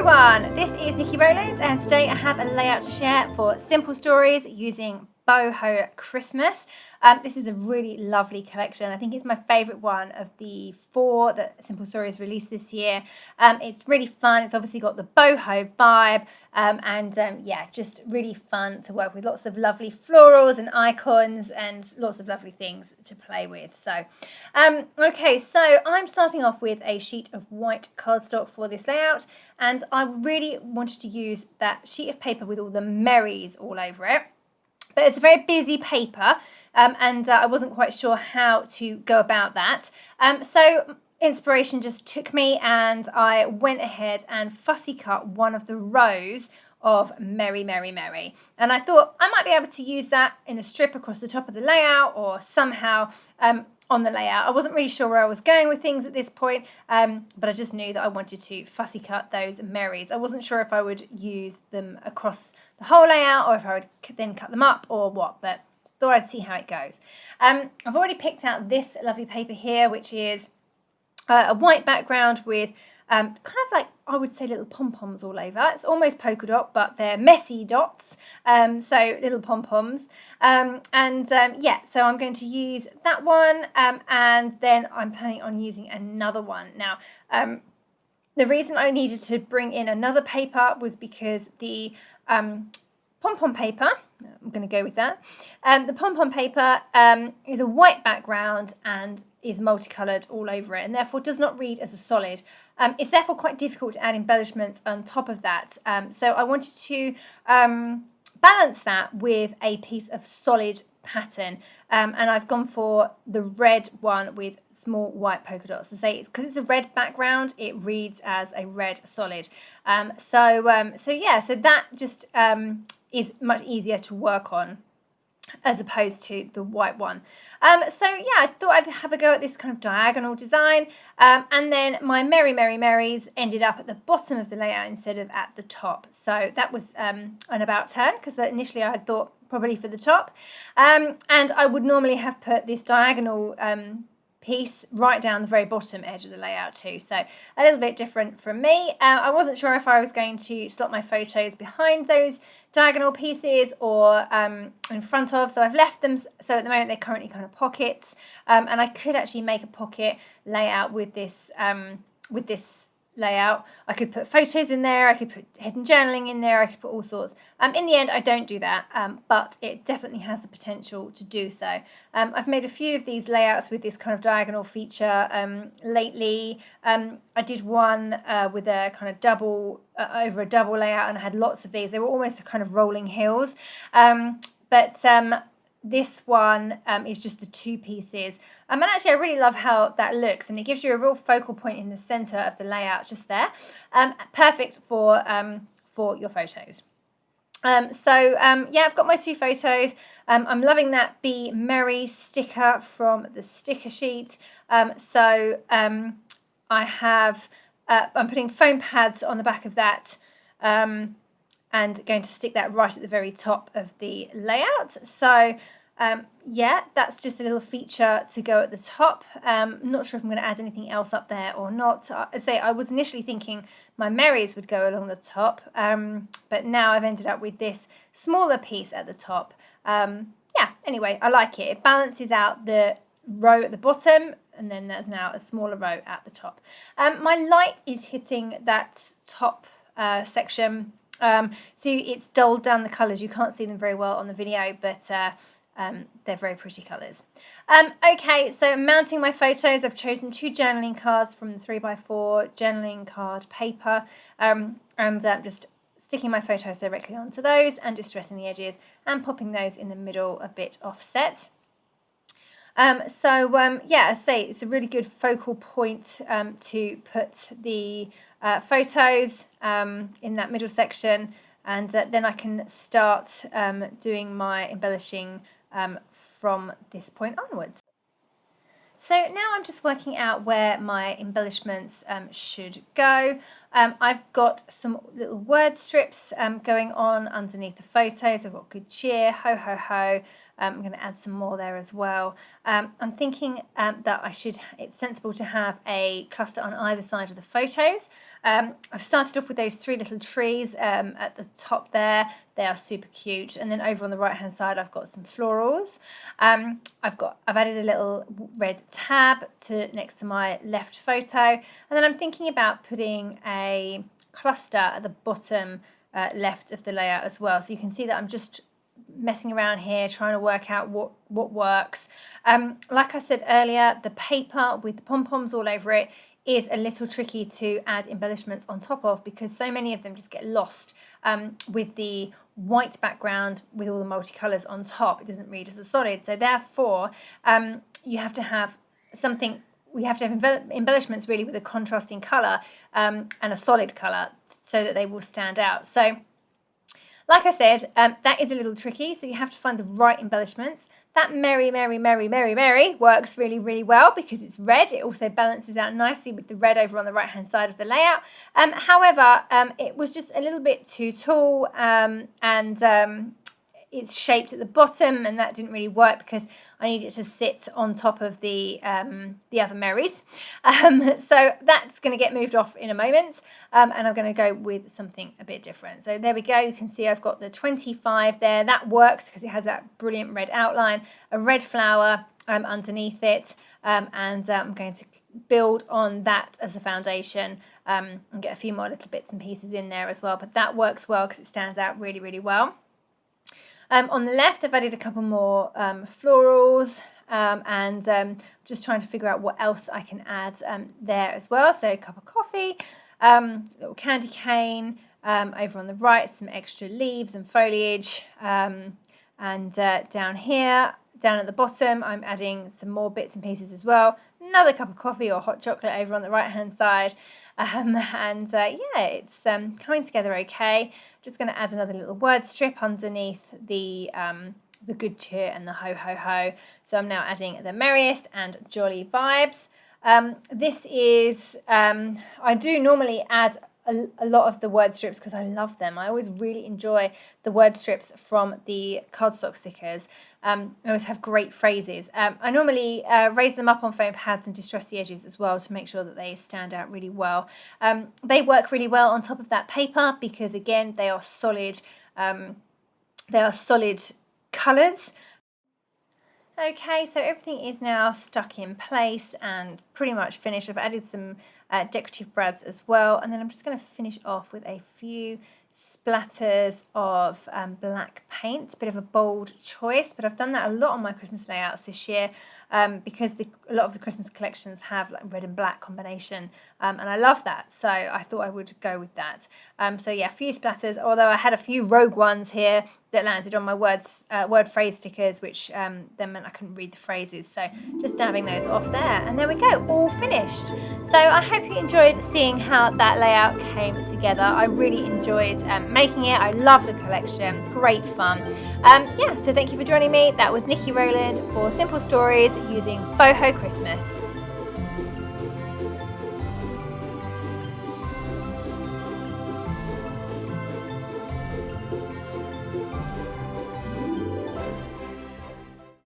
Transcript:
everyone, this is Nikki Rowland and today I have a layout to share for Simple Stories using Boho Christmas. This is a really lovely collection. I think it's my favourite one of the 4 that Simple Stories released this year. It's really fun. It's obviously got the boho vibe yeah, just really fun to work with. Lots of lovely florals and icons and lots of lovely things to play with. So, okay, so I'm starting off with a sheet of white cardstock for this layout, and I really wanted to use that sheet of paper with all the merries all over it. But it's a very busy paper and I wasn't quite sure how to go about that. So inspiration just took me and I went ahead and fussy cut one of the rows of Merry, Merry, Merry. And I thought I might be able to use that in a strip across the top of the layout or somehow on the layout. I wasn't really sure where I was going with things at this point, but I just knew that I wanted to fussy cut those Merries. I wasn't sure if I would use them across the whole layout or if I would then cut them up or what, but thought I'd see how it goes. I've already picked out this lovely paper here, which is a white background with kind of like, I would say, little pom-poms all over. It's almost polka dot, but they're messy dots, so little pom-poms. Yeah, so I'm going to use that one, and then I'm planning on using another one. Now, the reason I needed to bring in another paper was because the pom-pom paper, I'm going to go with that, the pom-pom paper is a white background and is multicoloured all over it and therefore does not read as a solid. It's therefore quite difficult to add embellishments on top of that. So I wanted to balance that with a piece of solid pattern, and I've gone for the red one with small white polka dots. So say because it's a red background, it reads as a red solid. So that just is much easier to work on as opposed to the white one. So yeah, I thought I'd have a go at this kind of diagonal design, and then my Merry Merry Merries ended up at the bottom of the layout instead of at the top. So that was an about turn, because initially I had thought probably for the top, and I would normally have put this diagonal piece right down the very bottom edge of the layout too, so a little bit different from me. I wasn't sure if I was going to slot my photos behind those diagonal pieces or in front of, so I've left them, so at the moment they're currently kind of pockets, and I could actually make a pocket layout with this layout. I could put photos in there, I could put hidden journaling in there, I could put all sorts. In the end I don't do that, but it definitely has the potential to do so. I've made a few of these layouts with this kind of diagonal feature lately. I did one with a kind of double over a double layout, and I had lots of these. They were almost kind of rolling hills, this one is just the 2 pieces, and actually I really love how that looks, and it gives you a real focal point in the centre of the layout just there. Perfect for your photos. Yeah, I've got my 2 photos. I'm loving that Be Merry sticker from the sticker sheet. I have I'm putting foam pads on the back of that, and going to stick that right at the very top of the layout. So yeah, that's just a little feature to go at the top. Not sure if I'm going to add anything else up there or not. I was initially thinking my Merries would go along the top, but now I've ended up with this smaller piece at the top. Yeah, anyway, I like it. It balances out the row at the bottom, and then there's now a smaller row at the top. My light is hitting that top section, so it's dulled down the colours. You can't see them very well on the video, but they're very pretty colours. Okay, so mounting my photos, I've chosen 2 journaling cards from the 3x4 journaling card paper, and just sticking my photos directly onto those and distressing the edges and popping those in the middle a bit offset. Yeah, I say it's a really good focal point to put the photos in that middle section, and then I can start doing my embellishing from this point onwards. So now I'm just working out where my embellishments should go. I've got some little word strips going on underneath the photos. I've got good cheer, ho ho ho, I'm going to add some more there as well. I'm thinking that it's sensible to have a cluster on either side of the photos. I've started off with those 3 little trees at the top there. They are super cute. And then over on the right hand side, I've got some florals. I've added a little red tab next to my left photo. And then I'm thinking about putting a cluster at the bottom left of the layout as well. So you can see that I'm just messing around here, trying to work out what works. Like I said earlier, the paper with the pom-poms all over it is a little tricky to add embellishments on top of, because so many of them just get lost with the white background with all the multicolours on top. It doesn't read as a solid. So therefore, you have to have something. We have to have embellishments really with a contrasting colour and a solid colour so that they will stand out. So like I said, that is a little tricky. So you have to find the right embellishments. That Merry, Merry, Merry, Merry, Merry works really, really well because it's red. It also balances out nicely with the red over on the right-hand side of the layout. However, it was just a little bit too tall and it's shaped at the bottom, and that didn't really work because I need it to sit on top of the other Marys. So that's going to get moved off in a moment, and I'm going to go with something a bit different. So there we go. You can see I've got the 25 there. That works because it has that brilliant red outline, a red flower underneath it, and I'm going to build on that as a foundation and get a few more little bits and pieces in there as well. But that works well because it stands out really, really well. On the left, I've added a couple more florals and just trying to figure out what else I can add there as well. So a cup of coffee, little candy cane, over on the right, some extra leaves and foliage. And down here, down at the bottom, I'm adding some more bits and pieces as well. Another cup of coffee or hot chocolate over on the right-hand side. Yeah, it's coming together okay. Just going to add another little word strip underneath the good cheer and the ho ho ho. So I'm now adding the merriest and jolly vibes. This is I do normally add a lot of the word strips because I love them. I always really enjoy the word strips from the cardstock stickers. I always have great phrases. I normally raise them up on foam pads and distress the edges as well to make sure that they stand out really well. They work really well on top of that paper because again they are solid. They are solid colours. Okay, so everything is now stuck in place and pretty much finished. I've added some decorative brads as well, and then I'm just going to finish off with a few splatters of black paint. A bit of a bold choice, but I've done that a lot on my Christmas layouts this year because a lot of the Christmas collections have like red and black combination, and I love that, so I thought I would go with that. So yeah, a few splatters, although I had a few rogue ones here that landed on my word phrase stickers, which then meant I couldn't read the phrases, so just dabbing those off there, and there we go, all finished. So I hope you enjoyed seeing how that layout came together. I really enjoyed making it. I love the collection, great fun. Yeah, so thank you for joining me. That was Nikki Rowland for Simple Stories using Boho Christmas.